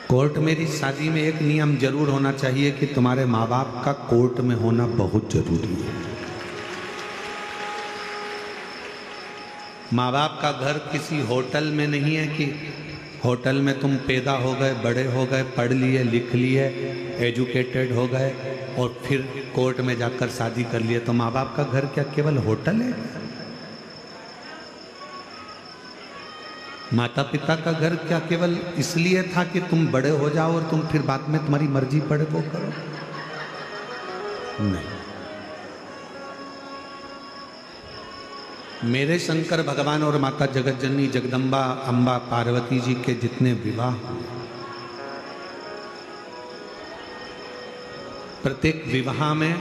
Court मेरी शादी में एक नियम जरूर होना चाहिए कि तुम्हारे माँ बाप का कोर्ट में होना बहुत जरूरी है। माँ बाप का घर किसी होटल में नहीं है कि होटल में तुम पैदा हो गए, बड़े हो गए, पढ़ लिए, लिख लिए, एजुकेटेड हो गए और फिर कोर्ट में जाकर शादी कर लिए। तो माँ बाप का घर क्या केवल होटल है? माता पिता का घर क्या केवल इसलिए था कि तुम बड़े हो जाओ और तुम फिर बाद में तुम्हारी मर्जी पड़े वो करो? नहीं। मेरे शंकर भगवान और माता जगत जननी जगदम्बा अम्बा पार्वती जी के जितने विवाह, प्रत्येक विवाह में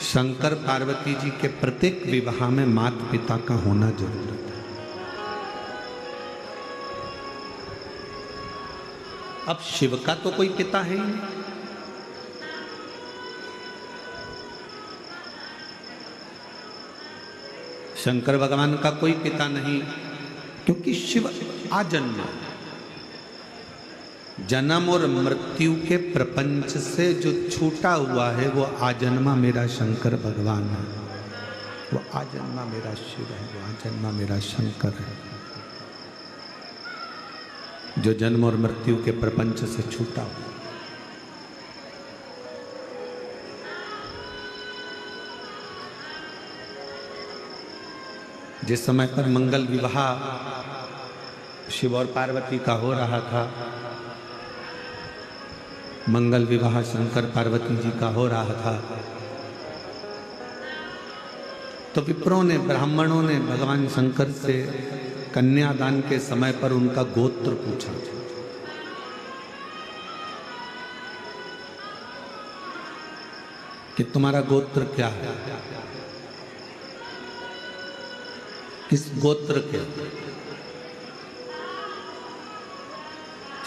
शंकर पार्वती जी के प्रत्येक विवाह में माता पिता का होना जरूरी है। अब शिव का तो कोई पिता है ही नहीं। शंकर भगवान का कोई पिता नहीं, क्योंकि शिव आजन्मा, जन्म और मृत्यु के प्रपंच से जो छूटा हुआ है वो आजन्मा मेरा शंकर भगवान है, वो आजन्मा मेरा शिव है, वो आजन्मा मेरा शंकर है, जो जन्म और मृत्यु के प्रपंच से छूटा हुआ। जिस समय पर मंगल विवाह शिव और पार्वती का हो रहा था, मंगल विवाह शंकर पार्वती जी का हो रहा था, तो विप्रों ने, ब्राह्मणों ने भगवान शंकर से कन्यादान के समय पर उनका गोत्र पूछा। कि तुम्हारा गोत्र क्या है, किस गोत्र के?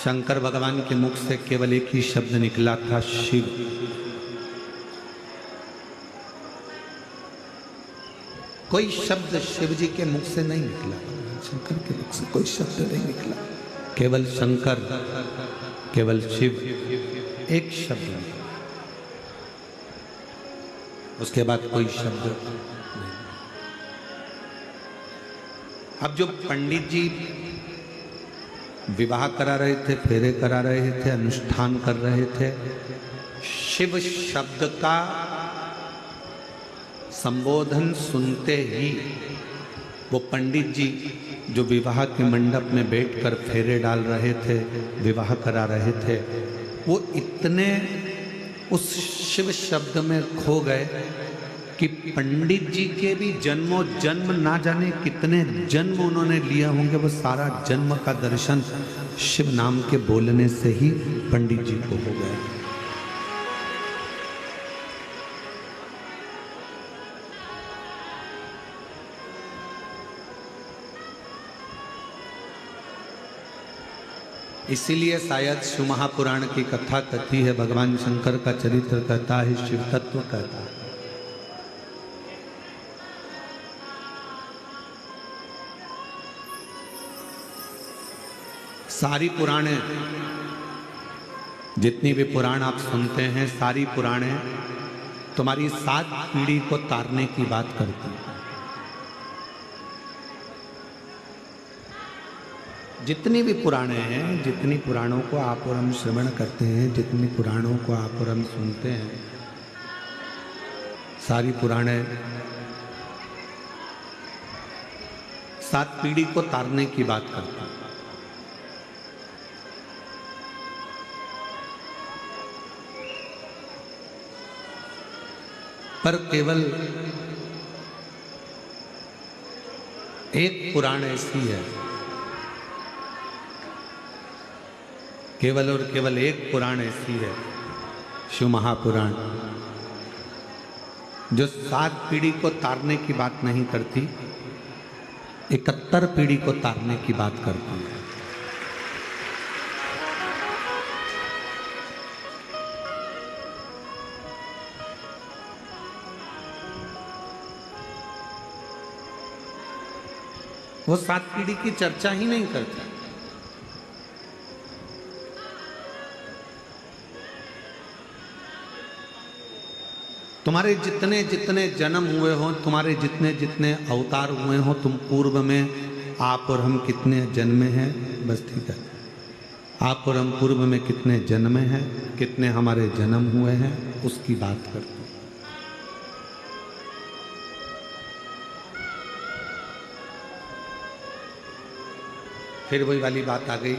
शंकर भगवान के मुख से केवल एक ही शब्द निकला था, शिव। कोई शब्द शिव जी के मुख से नहीं निकला, शंकर के मुख से कोई शब्द नहीं निकला, केवल शंकर, केवल शिव, एक शब्द नहीं, उसके बाद कोई शब्द नहीं। अब जो पंडित जी विवाह करा रहे थे, फेरे करा रहे थे, अनुष्ठान कर रहे थे, शिव शब्द का संबोधन सुनते ही वो पंडित जी जो विवाह के मंडप में बैठकर फेरे डाल रहे थे, विवाह करा रहे थे, वो इतने उस शिव शब्द में खो गए कि पंडित जी के भी जन्मों जन्म ना जाने कितने जन्म उन्होंने लिया होंगे, वो सारा जन्म का दर्शन शिव नाम के बोलने से ही पंडित जी को हो गया। इसीलिए शायद शिव महापुराण की कथा कहती है, भगवान शंकर का चरित्र कहता है, शिव तत्व कहता है। सारी पुराणे, जितनी भी पुराण आप सुनते हैं, सारी पुराणे तुम्हारी 7 पीढ़ी को तारने की बात करती है। जितनी भी पुराणे हैं, जितनी पुराणों को आप और हम श्रवण करते हैं, जितनी पुराणों को आप और हम सुनते हैं, सारी पुराणे 7 पीढ़ी को तारने की बात करती हैं। पर केवल एक पुराण ऐसी है, केवल और केवल एक पुराण ऐसी है, शिव महापुराण, जो 7 पीढ़ी को तारने की बात नहीं करती, 71 पीढ़ी को तारने की बात करती है। वो 7 पीढ़ी की चर्चा ही नहीं करता। तुम्हारे जितने जितने जन्म हुए हों, तुम्हारे जितने जितने अवतार हुए हों, तुम पूर्व में आप और हम कितने जन्मे हैं, बस ठीक है, आप और हम पूर्व में कितने जन्मे हैं, कितने हमारे जन्म हुए हैं, उसकी बात करते हैं। फिर वही वाली बात आ गई,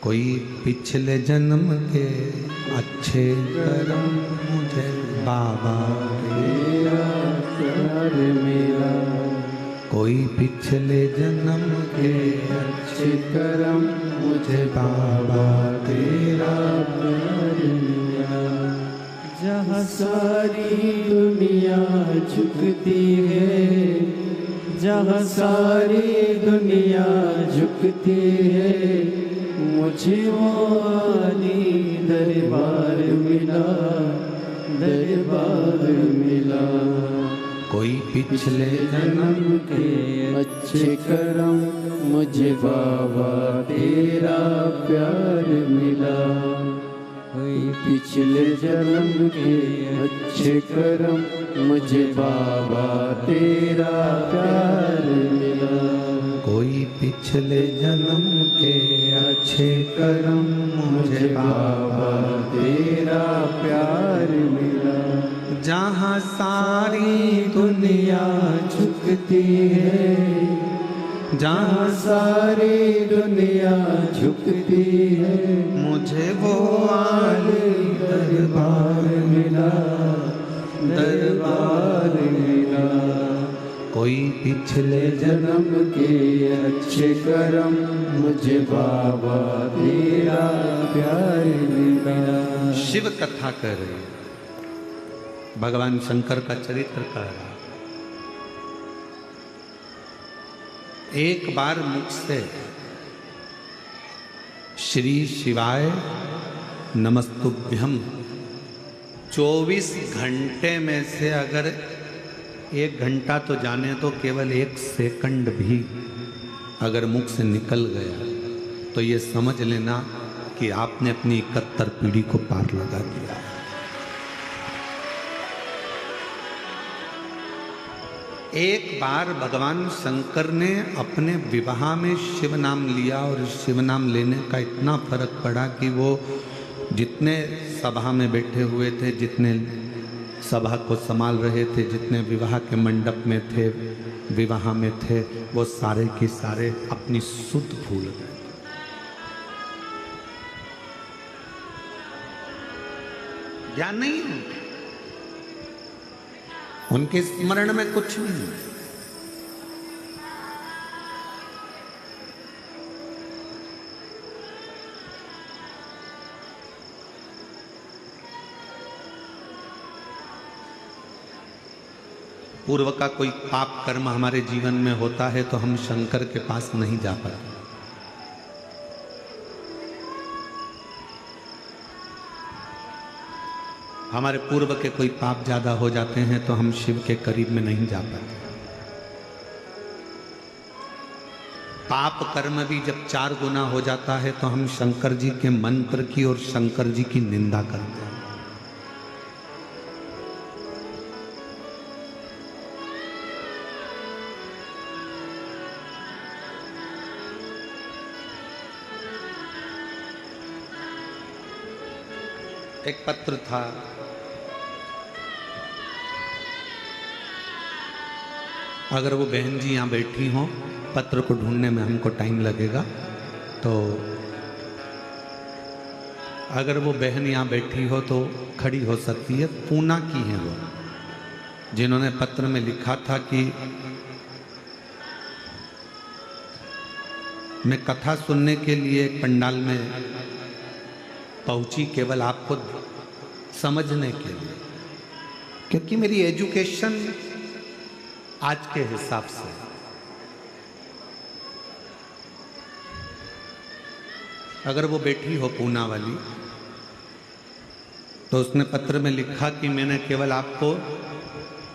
कोई पिछले जन्म के अच्छे कर्म मुझे बाबा तेरा प्यार मिला, कोई पिछले जन्म के अच्छे कर्म मुझे बाबा तेरा प्यार मिला। जहाँ सारी दुनिया झुकती है, जहाँ सारी दुनिया झुकती है, मुझे वो आली दरबार मिला, दरबार मिला। कोई पिछले जन्म के अच्छे कर्म मुझे बाबा तेरा प्यार मिला, कोई पिछले जन्म के अच्छे कर्म मुझे बाबा तेरा प्यार मिला, कोई पिछले जन्म के अच्छे कर्म मुझे बाबा तेरा प्यार मिला। जहाँ सारी दुनिया झुकती है, जहाँ सारी दुनिया झुकती है, मुझे वो आले दरबार मिला, दरबार मिला। कोई पिछले जन्म के अच्छे कर्म मुझे बाबा तेरा प्यार मिला। शिव कथा कर रहे, भगवान शंकर का चरित्र कह रहा। एक बार मुख से श्री शिवाय नमस्तुभ्यम 24 घंटे में से अगर 1 घंटा तो जाने तो केवल 1 सेकंड भी अगर मुख से निकल गया तो ये समझ लेना कि आपने अपनी 71 पीढ़ी को पार लगा दिया। एक बार भगवान शंकर ने अपने विवाह में शिव नाम लिया और शिव नाम लेने का इतना फर्क पड़ा कि वो जितने सभा में बैठे हुए थे, जितने सभा को संभाल रहे थे, जितने विवाह के मंडप में थे, विवाह में थे, वो सारे के सारे अपनी सुध भूल गए। ज्ञान नहीं है उनके स्मरण में, कुछ नहीं। पूर्व का कोई पाप कर्म हमारे जीवन में होता है तो हम शंकर के पास नहीं जा पाते। हमारे पूर्व के कोई पाप ज्यादा हो जाते हैं तो हम शिव के करीब में नहीं जा पाते। पाप कर्म भी जब 4 गुना हो जाता है तो हम शंकर जी के मंत्र की और शंकर जी की निंदा करते हैं। एक पत्र था, अगर वो बहन जी यहाँ बैठी हों, पत्र को ढूंढने में हमको टाइम लगेगा, तो अगर वो बहन यहाँ बैठी हो तो खड़ी हो सकती है। पूना की है वो, जिन्होंने पत्र में लिखा था कि मैं कथा सुनने के लिए पंडाल में पहुंची केवल आपको समझने के लिए, क्योंकि मेरी एजुकेशन आज के हिसाब से अगर वो बैठी हो पूना वाली, तो उसने पत्र में लिखा कि मैंने केवल आपको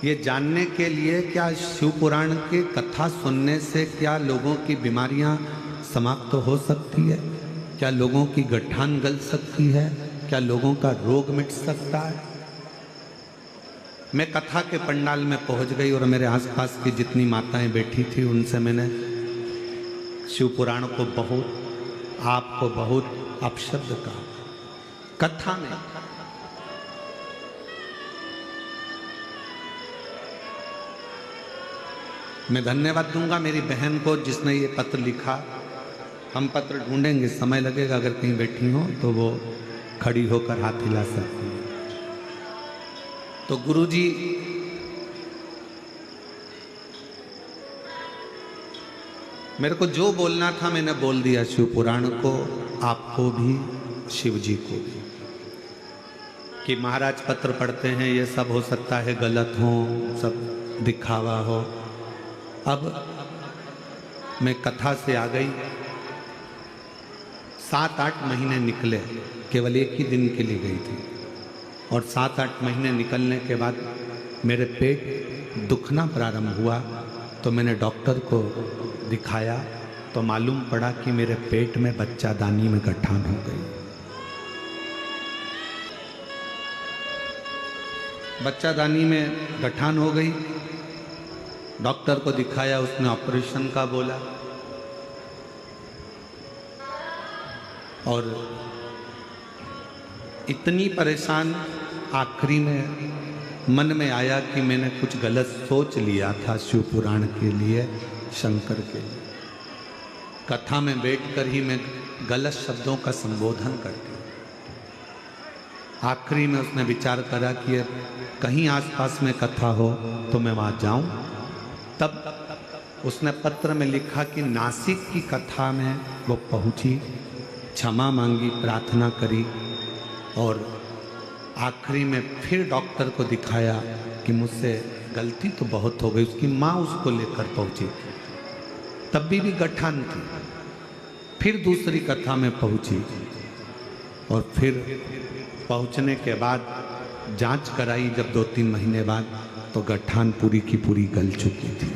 ये जानने के लिए, क्या शिव पुराण की कथा सुनने से क्या लोगों की बीमारियां समाप्त हो सकती है, क्या लोगों की गठान गल सकती है, क्या लोगों का रोग मिट सकता है। मैं कथा के पंडाल में पहुंच गई और मेरे आसपास की जितनी माताएं बैठी थी उनसे मैंने शिव पुराण को बहुत, आपको बहुत अपशब्द कहा कथा में। मैं धन्यवाद दूंगा मेरी बहन को जिसने ये पत्र लिखा। हम पत्र ढूंढेंगे, समय लगेगा, अगर कहीं बैठी हो तो वो खड़ी होकर हाथ हिला सकती है। तो गुरुजी मेरे को जो बोलना था मैंने बोल दिया, शिव पुराण को, आपको भी, शिव जी को भी, कि महाराज पत्र पढ़ते हैं, ये सब हो सकता है गलत हो, सब दिखावा हो। अब मैं कथा से आ गई, 7-8 महीने निकले, केवल एक ही दिन के लिए गई थी, और 7-8 महीने निकलने के बाद मेरे पेट दुखना प्रारंभ हुआ। तो मैंने डॉक्टर को दिखाया तो मालूम पड़ा कि मेरे पेट में बच्चादानी में गठान हो गई। बच्चादानी में गठान हो गई। डॉक्टर को दिखाया, उसने ऑपरेशन का बोला, और इतनी परेशान, आखिरी में मन में आया कि मैंने कुछ गलत सोच लिया था शिव पुराण के लिए, शंकर के लिए। कथा में बैठकर ही मैं गलत शब्दों का संबोधन करती। आखिरी में उसने विचार करा कि कहीं आसपास में कथा हो तो मैं वहाँ जाऊं। तब उसने पत्र में लिखा कि नासिक की कथा में वो पहुंची, क्षमा मांगी, प्रार्थना करी, और आखिरी में फिर डॉक्टर को दिखाया कि मुझसे गलती तो बहुत हो गई। उसकी माँ उसको लेकर पहुंची थी, तब भी गठान थी। फिर दूसरी कथा में पहुंची, और फिर पहुंचने के बाद जांच कराई जब 2-3 महीने बाद, तो गठान पूरी की पूरी गल चुकी थी।